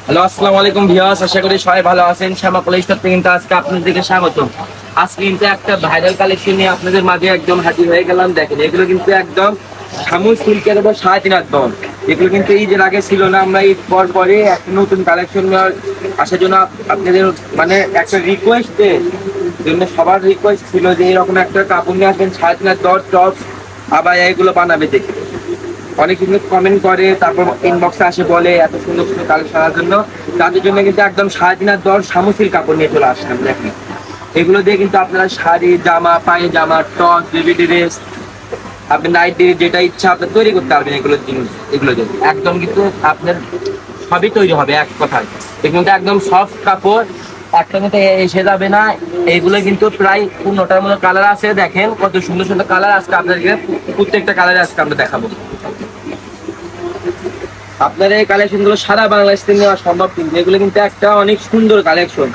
Hello, আসসালামু আলাইকুম viewers, আশা করি সবাই ভালো আছেন। শ্যামা কলেজ থেকে কিন্তু আজকে আপনাদেরকে স্বাগত। আজকে কিন্তু একটা ভাইরাল কালেকশন নিয়ে আপনাদের মাঝে একদম হাজির হয়ে গেলাম। দেখেন, এগুলো কিন্তু একদম শামু সিল্কের উপর 3.5 দম। এগুলো কিন্তু ঈদের আগে ছিল না, আমরা ঈদ পর পরে একটা নতুন কালেকশন আসার জন্য আপনাদের মানে একটা রিকোয়েস্টের জন্য সবার রিকোয়েস্ট ছিল যে এরকম একটা কাপড় নিয়ে আসবেন 3.5 টপ আবার এগুলো বানাবে দেখে অনেক কিন্তু কমেন্ট করে, তারপর ইনবক্সে আসে বলে এত সুন্দর সুন্দর কালেকশন আনার জন্য। তাদের জন্য কিন্তু একদম 3.5 শামুসিল কাপড় নিয়ে চলে আসলাম। দেখেন, এগুলো দিয়ে কিন্তু আপনারা শাড়ি, জামা, পায়ে জামা, টপ, বেবি ড্রেস, আপনি নাইট ড্রেস যেটা ইচ্ছা আপনি তৈরি করতে পারবেন। এগুলো জিনিস এগুলো দিয়ে একদম কিন্তু আপনার সবই তৈরি হবে এক কথায়। এগুলো কিন্তু একদম সফট কাপড়, একটা কিন্তু এসে যাবে না। এইগুলো কিন্তু প্রায় 15টার মতো কালার আছে। দেখেন কত সুন্দর সুন্দর কালার আজকে আপনাদেরকে প্রত্যেকটা কালারে আজকে আমরা দেখাবো। আপনার এই কালেকশন গুলো সারা বাংলাদেশ থেকে নেওয়া সম্ভব, কিন্তু এগুলো কিন্তু একটা অনেক সুন্দর কালেকশন।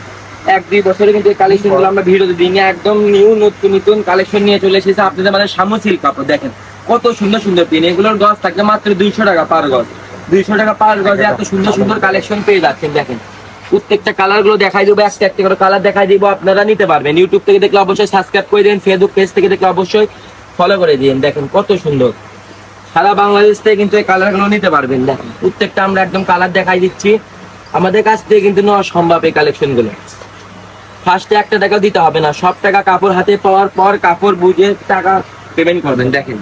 1-2 বছরে কিন্তু এই কালেকশন গুলো আমরা ভিডিওতে দিই না, একদম নিউ নতুন নতুন কালেকশন নিয়ে চলে এসেছে আপনাদের মানে শামুসিল কাপড়। দেখেন কত সুন্দর সুন্দর পিন, এগুলোর গজ থাকবে মাত্র 200 টাকা পার গজ। 200 টাকা পার গজে এত সুন্দর সুন্দর কালেকশন পেয়ে যাচ্ছেন। দেখেন প্রত্যেকটা কালার গুলো দেখাই দেবো, একটা একটা করে কালার দেখাই দিব, আপনারা নিতে পারবেন। ইউটিউব থেকে দেখলে অবশ্যই সাবস্ক্রাইব করে দিন, ফেসবুক পেজ থেকে দেখলে অবশ্যই ফলো করে দিন। দেখেন কত সুন্দর, সারা বাংলাদেশ থেকে কিন্তু এই কালার গুলো নিতে পারবেন। দেখেন প্রত্যেকটা আমরা একদম কালার দেখাই দিচ্ছি, আমাদের কাছ থেকে কিন্তু নেওয়া সম্ভব এই কালেকশন গুলো। ফার্স্টে একটা টাকা দিতে হবে না, সব টাকা কাপড় হাতে পাওয়ার পর কাপড় বুঝে টাকা পেমেন্ট করবেন। দেখেন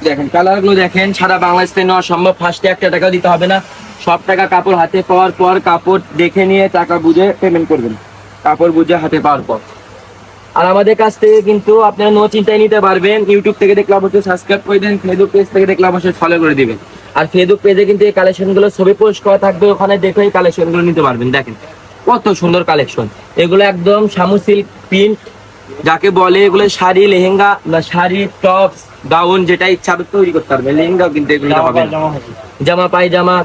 দেখেন কালার গুলো দেখেন, সারা বাংলাদেশ থেকে নেওয়া সম্ভব। ফার্স্টে একটা টাকা দিতে হবে না, সব টাকা কাপড় হাতে পাওয়ার পর কাপড় দেখে নিয়ে টাকা বুঝে পেমেন্ট করবেন, কাপড় বুঝে হাতে পাওয়ার পর। আর আমাদের কাছ থেকে কিন্তু আপনারা নো চিন্তায় নিতে পারবেন। ইউটিউব থেকে দেখলে অবশ্যই সাবস্ক্রাইব করে দেন, ফেসবুক পেজ থেকে দেখলে অবশ্যই ফলো করে দিবেন। আর ফেসবুক পেজে কিন্তু এই কালেকশনগুলো ছবি পোস্ট করা থাকবে, ওখানে দেখে এই কালেকশনগুলো নিতে পারবেন। দেখেন কত সুন্দর কালেকশন, এগুলো একদম শামু সিল্ক প্রিন্ট যাকে বলে। এগুলো শাড়ি, লেহেঙ্গা বা শাড়ি, টপস, গাউন যেটা ইচ্ছা আপনি তৈরি করতে পারবেন। লেহেঙ্গাও কিন্তু এগুলো হবে, জামা, পায়জামা,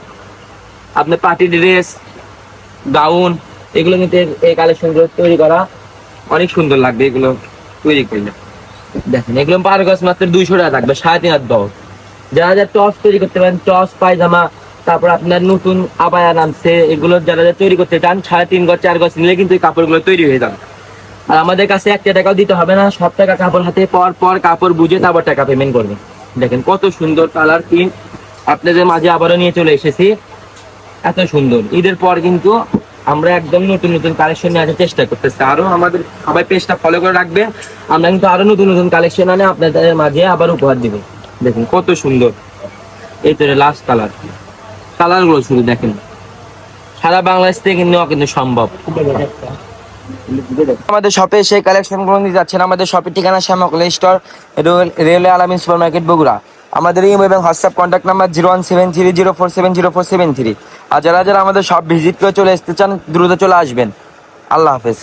আপনার পার্টি ড্রেস, গাউন, এগুলো কিন্তু এই কালেকশনগুলো তৈরি করা অনেক সুন্দর লাগবে এগুলো তৈরি করলে। দেখেন এগুলো পার গজ মাত্র 200 টাকা থাকবে, 3.5 দশ। যারা যারা টপস তৈরি করতে পারেন, টপস, পায়জামা, তারপর আপনার নতুন আবায়া নামছে, এগুলো যারা যারা তৈরি করতে চান 3.5 গজ 4 গজ নিলে কিন্তু এই কাপড়গুলো তৈরি হয়ে যাবে। আর আমাদের কাছে একটা টাকাও দিতে হবে না, সব টাকা কাপড় হাতে পাওয়ার পর কাপড় বুঝে তারপর টাকা পেমেন্ট করবেন। দেখেন কত সুন্দর কালার প্রিন্ট আপনাদের মাঝে আবারও নিয়ে চলে এসেছি। এত সুন্দর ঈদের পর কিন্তু আমরা একদম নতুন নতুন কালেকশন নিয়ে আসার চেষ্টা করতেছি। আরো আমাদের সবাই পেজটা ফলো করে রাখবে, আমরা কিন্তু আরো নতুন নতুন কালেকশন আনে আপনাদের মাঝে আবার উপহার দিব। দেখুন কত সুন্দর, এই তো লাস্ট কালার গুলো শুধু দেখেন, সারা বাংলাদেশ থেকে নেওয়া কিন্তু সম্ভব। আমাদের শপে সেই কালেকশন গুলো নিতে যাচ্ছেন। আমাদের শপের ঠিকানা শ্যামা কলেজ স্টোর, রেলওয়ে আলামিন সুপার মার্কেট, বগুড়া। আমাদের ইমেল এবং হোয়াটসঅ্যাপ কন্ট্যাক্ট নাম্বার 01730470473। আর যারা যারা আমাদের শপ ভিজিট করে চলে আসতে চান দ্রুত চলে আসবেন। আল্লাহ হাফেজ।